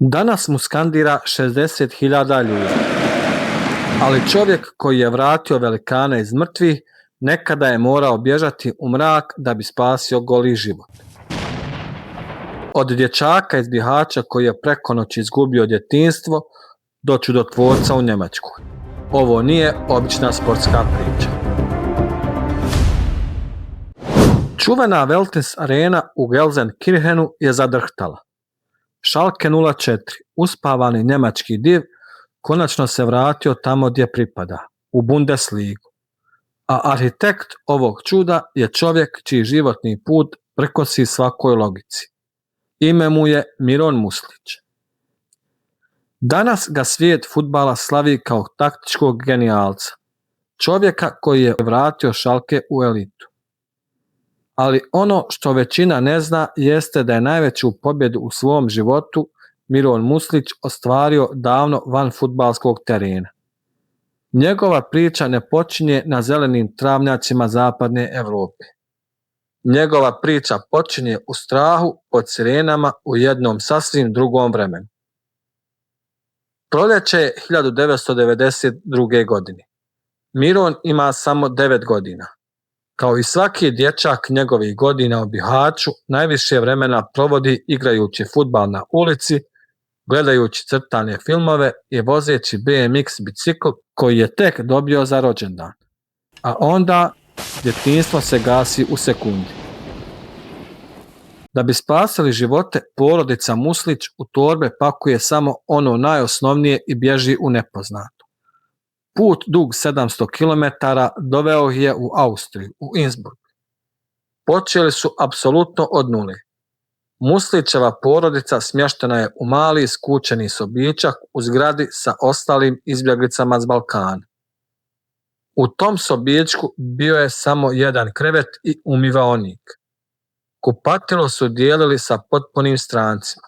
Danas mu skandira 60.000 ljudi, ali čovjek koji je vratio velikane iz mrtvih nekada je morao bježati u mrak da bi spasio goli život. Od dječaka iz Bihaća koji je preko noći izgubio djetinjstvo do čudotvorca u Njemačkoj. Ovo nije obična sportska priča. Čuvena Veltins arena u Gelsenkirchenu je zadrhtala. Schalke 04, uspavani njemački div, konačno se vratio tamo gdje pripada, u Bundesligu. A arhitekt ovog čuda je čovjek čiji životni put prkosi svakoj logici. Ime mu je Miron Muslić. Danas ga svijet fudbala slavi kao taktičkog genijalca, čovjeka koji je vratio Schalke u elitu. Ali ono što većina ne zna jeste da je najveću pobjedu u svom životu Miron Muslić ostvario davno van fudbalskog terena. Njegova priča ne počinje na zelenim travnjacima zapadne Europe. Njegova priča počinje u strahu pod sirenama u jednom sasvim drugom vremenu. Proljeće je 1992. godine. Miron ima samo 9 godina. Kao i svaki dječak njegovih godina u Bihaću, najviše vremena provodi igrajući fudbal na ulici, gledajući crtane filmove i vozeći BMX bicikl koji je tek dobio za rođendan. A onda djetinjstvo se gasi u sekundi. Da bi spasili živote, porodica Muslić u torbe pakuje samo ono najosnovnije i bježi u nepoznato. Put dug 700 km doveo ih je u Austriju, u Innsbruck. Počeli su apsolutno od nule. Muslićeva porodica smještena je u mali skučeni sobičak u zgradi sa ostalim izbjeglicama s Balkana. U tom sobičku bio je samo jedan krevet i umivaonik. Kupatilo su dijelili sa potpunim strancima.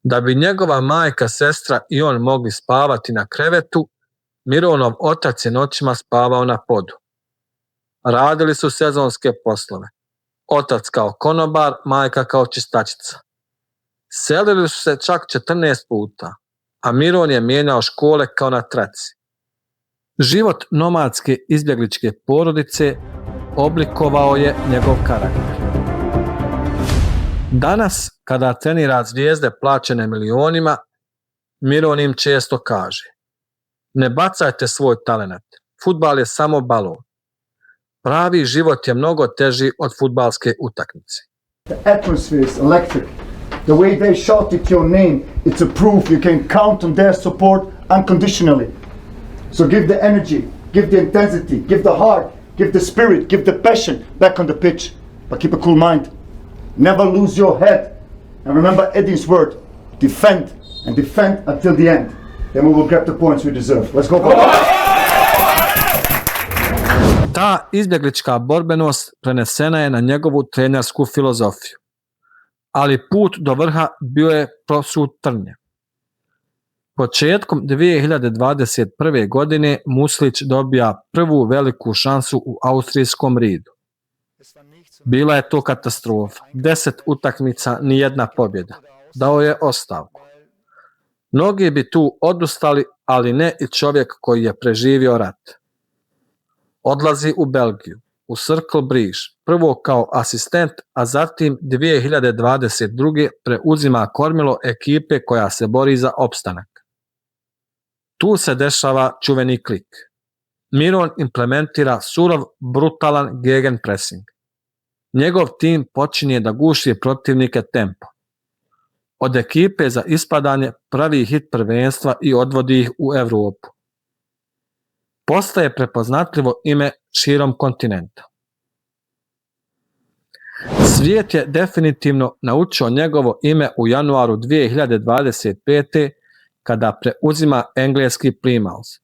Da bi njegova majka, sestra i on mogli spavati na krevetu, Mironov otac je noćima spavao na podu. Radili su sezonske poslove. Otac kao konobar, majka kao čistačica. Selili su se čak 14 puta, a Miron je mijenjao škole kao na traci. Život nomadske izbjegličke porodice oblikovao je njegov karakter. Danas, kada trenira zvijezde plaćene milionima, Miron im često kaže: ne bacajte svoj talenat, fudbal je samo balon. Pravi život je mnogo teži od fudbalske utakmice. The atmosphere is electric. The way they shouted your name, it's a proof you can count on their support unconditionally. So give the energy, give the intensity, give the heart, give the spirit, give the passion back on the pitch. But keep a cool mind. Never lose your head. And remember Eddie's word, defend and defend until the end. Then we will grab the points we deserve. Let's go. Ta izbjeglička borbenost prenesena je na njegovu trenersku filozofiju. Ali put do vrha bio je prosut trnja. Početkom 2021. godine Muslić dobija prvu veliku šansu u austrijskom Ridu. Bila je to katastrofa. 10 utakmica, ni jedna pobjeda. Dao je ostavku. Mnogi bi tu odustali, ali ne i čovjek koji je preživio rat. Odlazi u Belgiju, u Cercle Bruges, prvo kao asistent, a zatim 2022. preuzima kormilo ekipe koja se bori za opstanak. Tu se dešava čuveni klik. Miron implementira surov, brutalan gegenpressing. Njegov tim počinje da guši protivnike tempo. Od ekipe za ispadanje pravi hit prvenstva i odvodi ih u Europu. Postaje prepoznatljivo ime širom kontinenta. Svijet je definitivno naučio njegovo ime u januaru 2025. kada preuzima engleski Plymouth.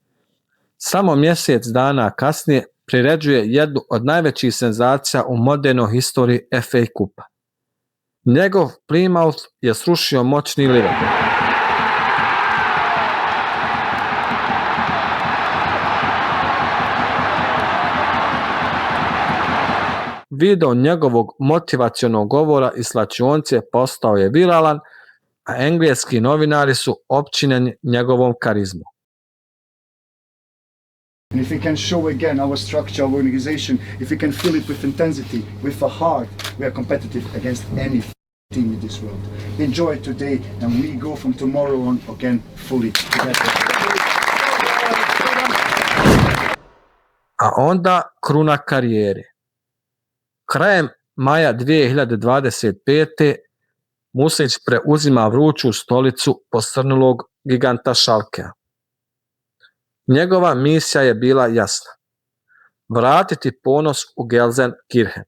Samo mjesec dana kasnije priređuje jednu od najvećih senzacija u modernoj historiji FA Kupa. Njegov Plymouth je srušio moćni Liverpool. Video njegovog motivacionog govora iz slačionice postao je viralan, a engleski novinari su opčinjeni njegovom karizmom. And if we can show again our structure, our organization, if we can fill it with intensity, with a heart, we are competitive against any team in this world. Enjoy today, and we go from tomorrow on again fully together. A onda kruna karijere. Krajem maja 2025. Muslić preuzima vruću stolicu posrnulog giganta Schalkea. Njegova misija je bila jasna. Vratiti ponos u Gelsenkirchen.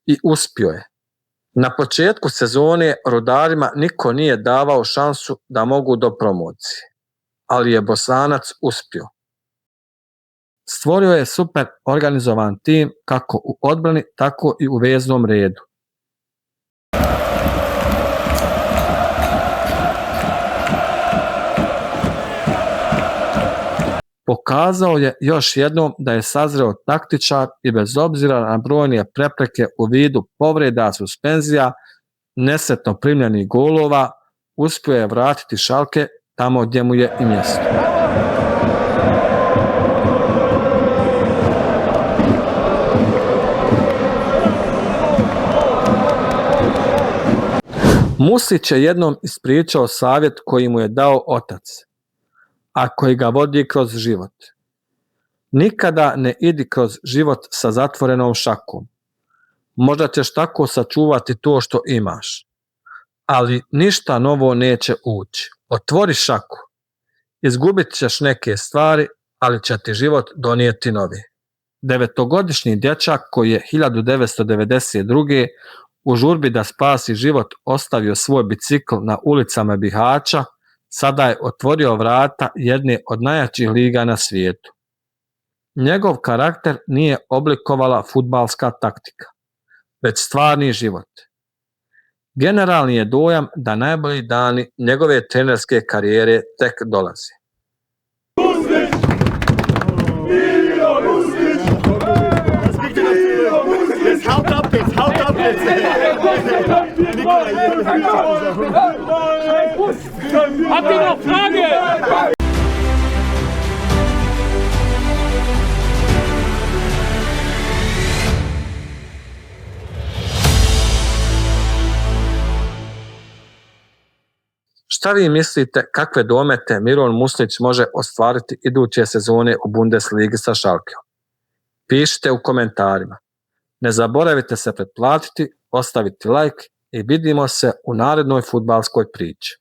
I uspio je. Na početku sezone Rudarima niko nije davao šansu da mogu do promocije, ali je Bosanac uspio. Stvorio je super organizovan tim kako u odbrani, tako i u veznom redu. Pokazao je još jednom da je sazreo taktičar i bez obzira na brojne prepreke u vidu povreda, suspenzija, nesretno primljenih golova, uspio je vratiti Schalke tamo gdje mu je i mjesto. Muslić je jednom ispričao savjet koji mu je dao otac, a koji ga vodi kroz život. Nikada ne idi kroz život sa zatvorenom šakom. Možda ćeš tako sačuvati to što imaš, ali ništa novo neće ući. Otvori šaku. Izgubit ćeš neke stvari, ali će ti život donijeti novi. 9-godišnji dječak koji je 1992. u žurbi da spasi život ostavio svoj bicikl na ulicama Bihaća, sada je otvorio vrata jedne od najjačih liga na svijetu. Njegov karakter nije oblikovala fudbalska taktika, već stvarni život. Generalni je dojam da najbolji dani njegove trenerske karijere tek dolaze. Habt ihr noch Frage? Šta vi mislite kakve domete Miron Muslić može ostvariti iduće sezone u Bundesligi sa Schalkeom? Pišite u komentarima. Ne zaboravite se pretplatiti, ostaviti like i vidimo se u narednoj fudbalskoj priči.